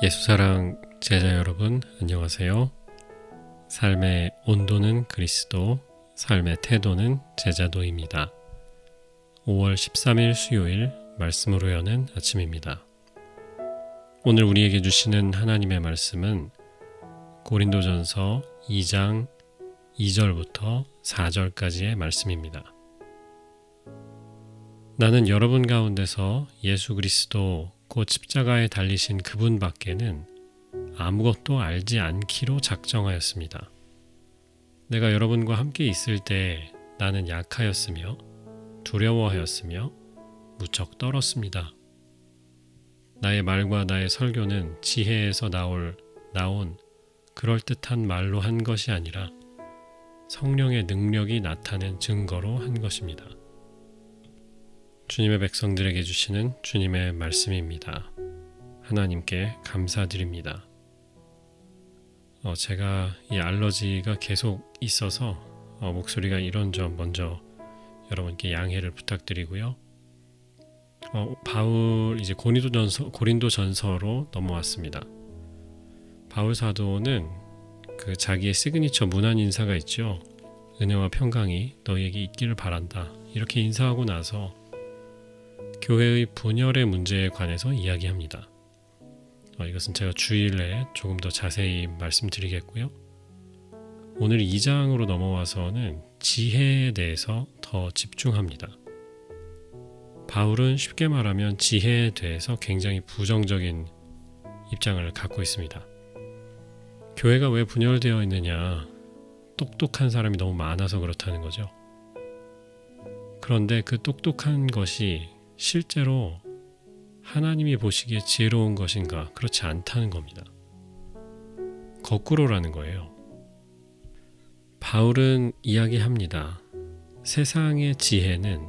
예수사랑 제자 여러분, 안녕하세요. 삶의 온도는 그리스도, 삶의 태도는 제자도입니다. 5월 13일 수요일 말씀으로 여는 아침입니다. 오늘 우리에게 주시는 하나님의 말씀은 고린도전서 2장 2절부터 4절까지의 말씀입니다. 나는 여러분 가운데서 예수 그리스도 곧 십자가에 달리신 그분 밖에는 아무것도 알지 않기로 작정하였습니다. 내가 여러분과 함께 있을 때 나는 약하였으며 두려워하였으며 무척 떨었습니다. 나의 말과 나의 설교는 지혜에서 나온 그럴듯한 말로 한 것이 아니라 성령의 능력이 나타낸 증거로 한 것입니다. 주님의 백성들에게 주시는 주님의 말씀입니다. 하나님께 감사드립니다. 제가 이 알러지가 계속 있어서 목소리가 이런 점 먼저 여러분께 양해를 부탁드리고요. 바울 이제 고린도전서로 넘어왔습니다. 바울 사도는 그 자기의 시그니처 문안 인사가 있죠. 은혜와 평강이 너희에게 있기를 바란다. 이렇게 인사하고 나서 교회의 분열의 문제에 관해서 이야기합니다. 이것은 제가 주일에 조금 더 자세히 말씀드리겠고요. 오늘 2장으로 넘어와서는 지혜에 대해서 더 집중합니다. 바울은 쉽게 말하면 지혜에 대해서 굉장히 부정적인 입장을 갖고 있습니다. 교회가 왜 분열되어 있느냐? 똑똑한 사람이 너무 많아서 그렇다는 거죠. 그런데 그 똑똑한 것이 실제로 하나님이 보시기에 지혜로운 것인가? 그렇지 않다는 겁니다. 거꾸로라는 거예요. 바울은 이야기합니다. 세상의 지혜는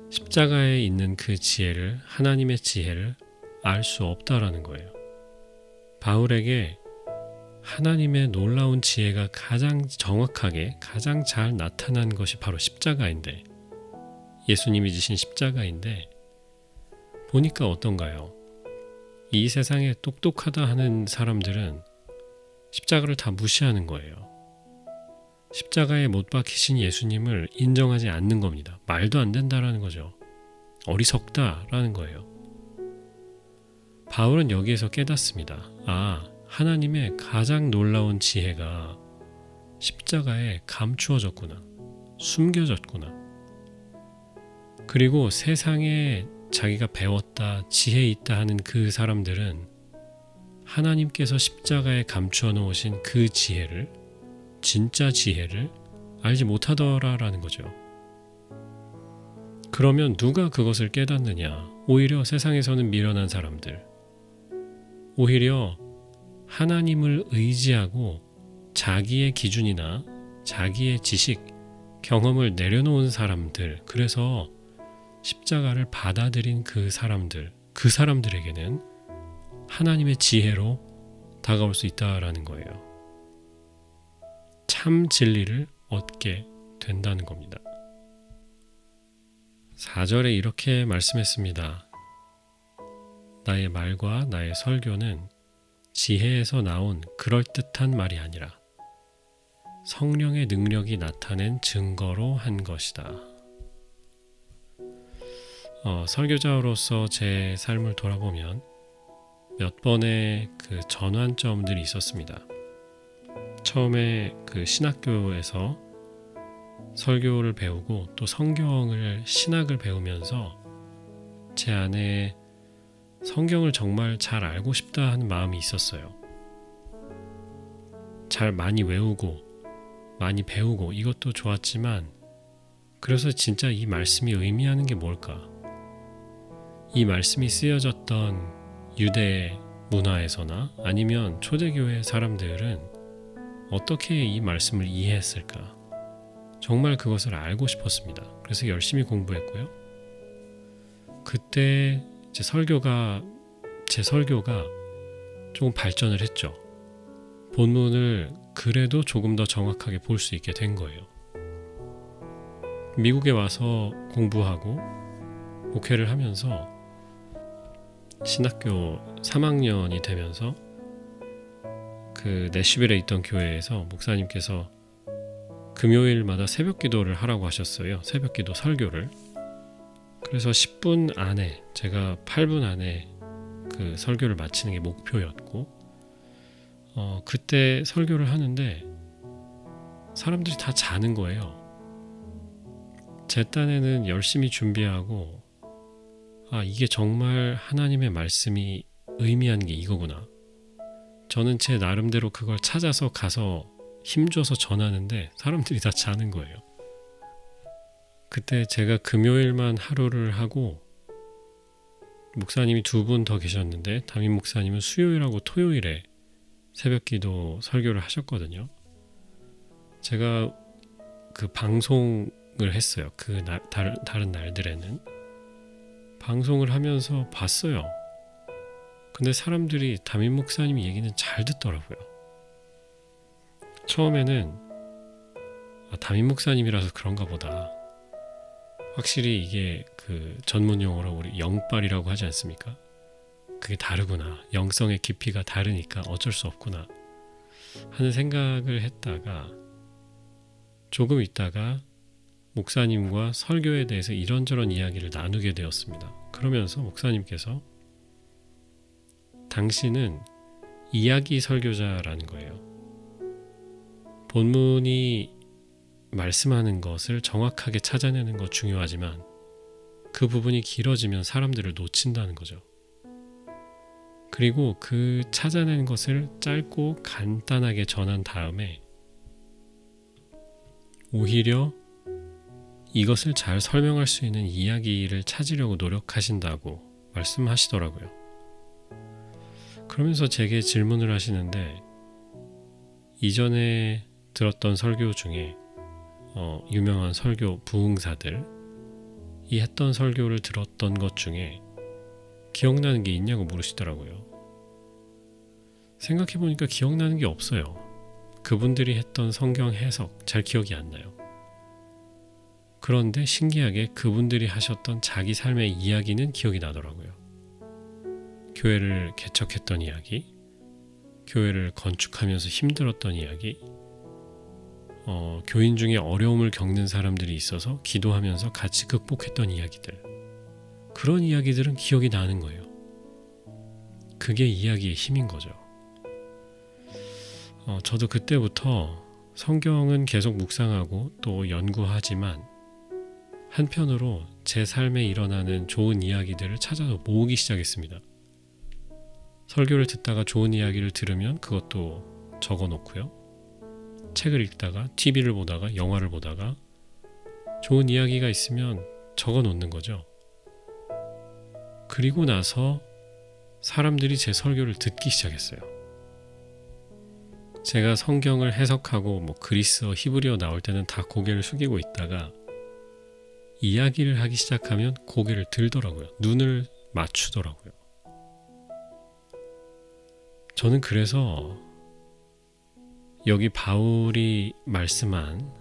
십자가에 있는 그 지혜를, 하나님의 지혜를 알 수 없다라는 거예요. 바울에게 하나님의 놀라운 지혜가 가장 정확하게, 가장 잘 나타난 것이 바로 십자가인데, 예수님이 지신 십자가인데 보니까 어떤가요? 이 세상에 똑똑하다 하는 사람들은 십자가를 다 무시하는 거예요. 십자가에 못 박히신 예수님을 인정하지 않는 겁니다. 말도 안 된다라는 거죠. 어리석다라는 거예요. 바울은 여기에서 깨닫습니다. 하나님의 가장 놀라운 지혜가 십자가에 감추어졌구나. 숨겨졌구나. 그리고 세상에 자기가 배웠다, 지혜 있다 하는 그 사람들은 하나님께서 십자가에 감추어 놓으신 그 지혜를, 진짜 지혜를 알지 못하더라라는 거죠. 그러면 누가 그것을 깨닫느냐? 오히려 세상에서는 미련한 사람들, 오히려 하나님을 의지하고 자기의 기준이나 자기의 지식, 경험을 내려놓은 사람들, 그래서 십자가를 받아들인 그 사람들에게는 하나님의 지혜로 다가올 수 있다라는 거예요. 참 진리를 얻게 된다는 겁니다. 4절에 이렇게 말씀했습니다. 나의 말과 나의 설교는 지혜에서 나온 그럴듯한 말이 아니라 성령의 능력이 나타낸 증거로 한 것이다. 설교자로서 제 삶을 돌아보면 몇 번의 그 전환점들이 있었습니다. 처음에 그 신학교에서 설교를 배우고 또 신학을 배우면서 제 안에 성경을 정말 잘 알고 싶다 하는 마음이 있었어요. 잘 많이 외우고 많이 배우고 이것도 좋았지만, 그래서 진짜 이 말씀이 의미하는 게 뭘까? 이 말씀이 쓰여졌던 유대 문화에서나 아니면 초대교회 사람들은 어떻게 이 말씀을 이해했을까? 정말 그것을 알고 싶었습니다. 그래서 열심히 공부했고요. 그때 제 설교가 조금 발전을 했죠. 본문을 그래도 조금 더 정확하게 볼 수 있게 된 거예요. 미국에 와서 공부하고 목회를 하면서 신학교 3학년이 되면서 그 내슈빌에 있던 교회에서 목사님께서 금요일마다 새벽 기도를 하라고 하셨어요. 새벽 기도 설교를. 그래서 10분 안에, 제가 8분 안에 그 설교를 마치는 게 목표였고, 그때 설교를 하는데 사람들이 다 자는 거예요. 제 딴에는 열심히 준비하고, 이게 정말 하나님의 말씀이 의미하는 게 이거구나. 저는 제 나름대로 그걸 찾아서 가서 힘줘서 전하는데 사람들이 다 자는 거예요. 그때 제가 금요일만 하루를 하고 목사님이 2분 더 계셨는데 담임 목사님은 수요일하고 토요일에 새벽기도 설교를 하셨거든요. 제가 그 방송을 했어요. 다른 날들에는 방송을 하면서 봤어요. 근데 사람들이 담임 목사님 얘기는 잘 듣더라고요. 처음에는 담임 목사님이라서 그런가 보다. 확실히 이게 그 전문 용어로 우리 영빨이라고 하지 않습니까? 그게 다르구나. 영성의 깊이가 다르니까 어쩔 수 없구나 하는 생각을 했다가 조금 있다가 목사님과 설교에 대해서 이런저런 이야기를 나누게 되었습니다. 그러면서 목사님께서 당신은 이야기 설교자라는 거예요. 본문이 말씀하는 것을 정확하게 찾아내는 것 중요하지만 그 부분이 길어지면 사람들을 놓친다는 거죠. 그리고 그 찾아낸 것을 짧고 간단하게 전한 다음에 오히려 이것을 잘 설명할 수 있는 이야기를 찾으려고 노력하신다고 말씀하시더라고요. 그러면서 제게 질문을 하시는데 이전에 들었던 설교 중에 유명한 설교 부흥사들이 했던 설교를 들었던 것 중에 기억나는 게 있냐고 물으시더라고요. 생각해보니까 기억나는 게 없어요. 그분들이 했던 성경 해석 잘 기억이 안 나요. 그런데 신기하게 그분들이 하셨던 자기 삶의 이야기는 기억이 나더라고요. 교회를 개척했던 이야기, 교회를 건축하면서 힘들었던 이야기, 교인 중에 어려움을 겪는 사람들이 있어서 기도하면서 같이 극복했던 이야기들, 그런 이야기들은 기억이 나는 거예요. 그게 이야기의 힘인 거죠. 저도 그때부터 성경은 계속 묵상하고 또 연구하지만 한편으로 제 삶에 일어나는 좋은 이야기들을 찾아서 모으기 시작했습니다. 설교를 듣다가 좋은 이야기를 들으면 그것도 적어 놓고요. 책을 읽다가 TV를 보다가 영화를 보다가 좋은 이야기가 있으면 적어 놓는 거죠. 그리고 나서 사람들이 제 설교를 듣기 시작했어요. 제가 성경을 해석하고 그리스어, 히브리어 나올 때는 다 고개를 숙이고 있다가 이야기를 하기 시작하면 고개를 들더라고요. 눈을 맞추더라고요. 저는 그래서 여기 바울이 말씀한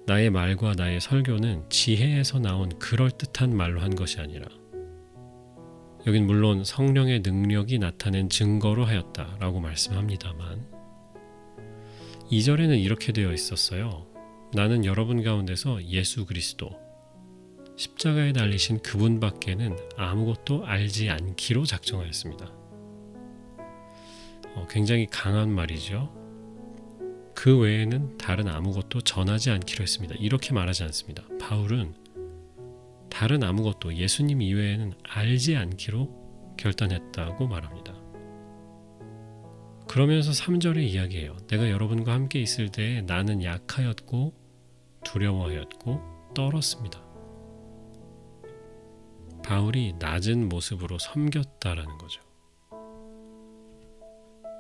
나의 말과 나의 설교는 지혜에서 나온 그럴듯한 말로 한 것이 아니라 여긴 물론 성령의 능력이 나타낸 증거로 하였다라고 말씀합니다만 2절에는 이렇게 되어 있었어요. 나는 여러분 가운데서 예수 그리스도 십자가에 달리신 그분밖에는 아무것도 알지 않기로 작정하였습니다. 굉장히 강한 말이죠. 그 외에는 다른 아무것도 전하지 않기로 했습니다. 이렇게 말하지 않습니다. 바울은 다른 아무것도 예수님 이외에는 알지 않기로 결단했다고 말합니다. 그러면서 3절에 이야기해요. 내가 여러분과 함께 있을 때에 나는 약하였고 두려워하였고 떨었습니다. 바울이 낮은 모습으로 섬겼다라는 거죠.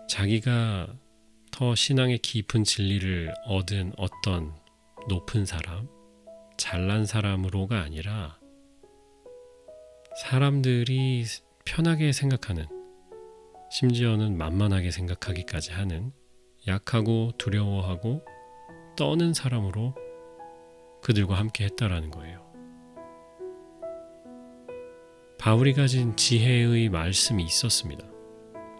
자기가 더 신앙의 깊은 진리를 얻은 어떤 높은 사람, 잘난 사람으로가 아니라 사람들이 편하게 생각하는, 심지어는 만만하게 생각하기까지 하는 약하고 두려워하고 떠는 사람으로 그들과 함께 했다라는 거예요. 바울이 가진 지혜의 말씀이 있었습니다.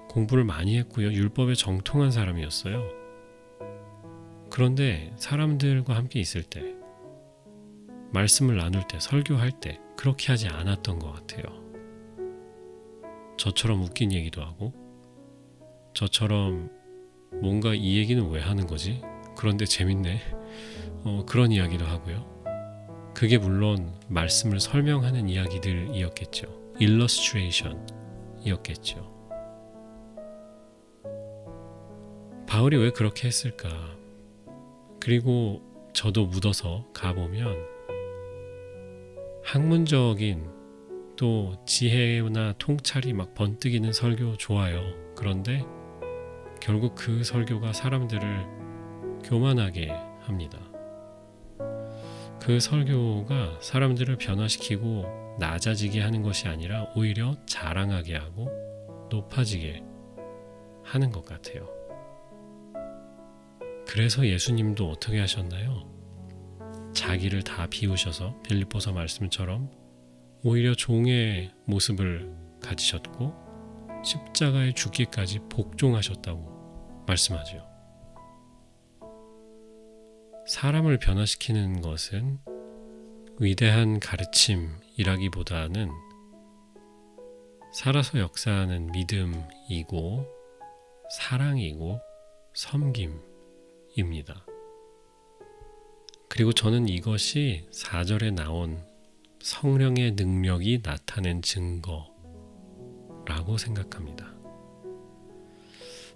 공부를 많이 했고요. 율법에 정통한 사람이었어요. 그런데 사람들과 함께 있을 때, 말씀을 나눌 때, 설교할 때 그렇게 하지 않았던 것 같아요. 저처럼 웃긴 얘기도 하고, 저처럼 뭔가 이 얘기는 왜 하는 거지? 그런데 재밌네. 그런 이야기도 하고요. 그게 물론 말씀을 설명하는 이야기들이었겠죠. 일러스트레이션이었겠죠. 바울이 왜 그렇게 했을까? 그리고 저도 묻어서 가보면 학문적인 또 지혜나 통찰이 막 번뜩이는 설교 좋아요. 그런데 결국 그 설교가 사람들을 교만하게 합니다. 그 설교가 사람들을 변화시키고 낮아지게 하는 것이 아니라 오히려 자랑하게 하고 높아지게 하는 것 같아요. 그래서 예수님도 어떻게 하셨나요? 자기를 다 비우셔서 빌립보서 말씀처럼 오히려 종의 모습을 가지셨고 십자가에 죽기까지 복종하셨다고 말씀하죠. 사람을 변화시키는 것은 위대한 가르침이라기보다는 살아서 역사하는 믿음이고 사랑이고 섬김입니다. 그리고 저는 이것이 4절에 나온 성령의 능력이 나타낸 증거라고 생각합니다.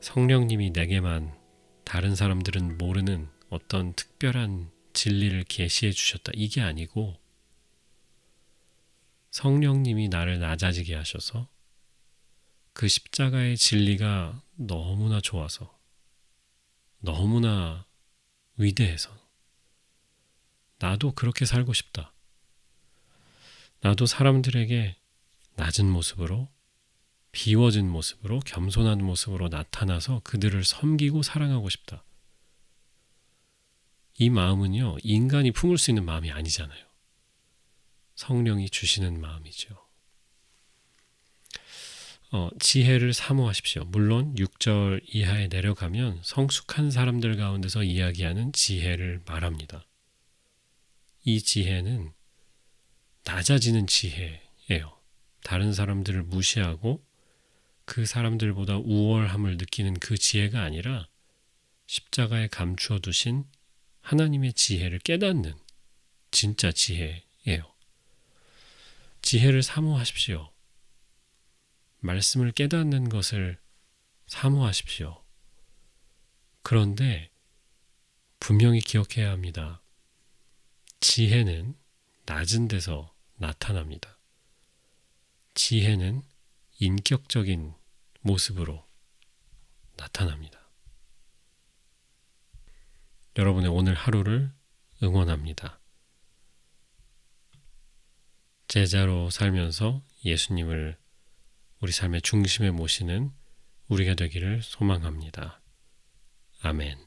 성령님이 내게만 다른 사람들은 모르는 어떤 특별한 진리를 계시해 주셨다. 이게 아니고 성령님이 나를 낮아지게 하셔서 그 십자가의 진리가 너무나 좋아서 너무나 위대해서 나도 그렇게 살고 싶다. 나도 사람들에게 낮은 모습으로 비워진 모습으로 겸손한 모습으로 나타나서 그들을 섬기고 사랑하고 싶다. 이 마음은요, 인간이 품을 수 있는 마음이 아니잖아요. 성령이 주시는 마음이죠. 지혜를 사모하십시오. 물론 6절 이하에 내려가면 성숙한 사람들 가운데서 이야기하는 지혜를 말합니다. 이 지혜는 낮아지는 지혜예요. 다른 사람들을 무시하고 그 사람들보다 우월함을 느끼는 그 지혜가 아니라 십자가에 감추어 두신 하나님의 지혜를 깨닫는 진짜 지혜예요. 지혜를 사모하십시오. 말씀을 깨닫는 것을 사모하십시오. 그런데 분명히 기억해야 합니다. 지혜는 낮은 데서 나타납니다. 지혜는 인격적인 모습으로 나타납니다. 여러분의 오늘 하루를 응원합니다. 제자로 살면서 예수님을 우리 삶의 중심에 모시는 우리가 되기를 소망합니다. 아멘.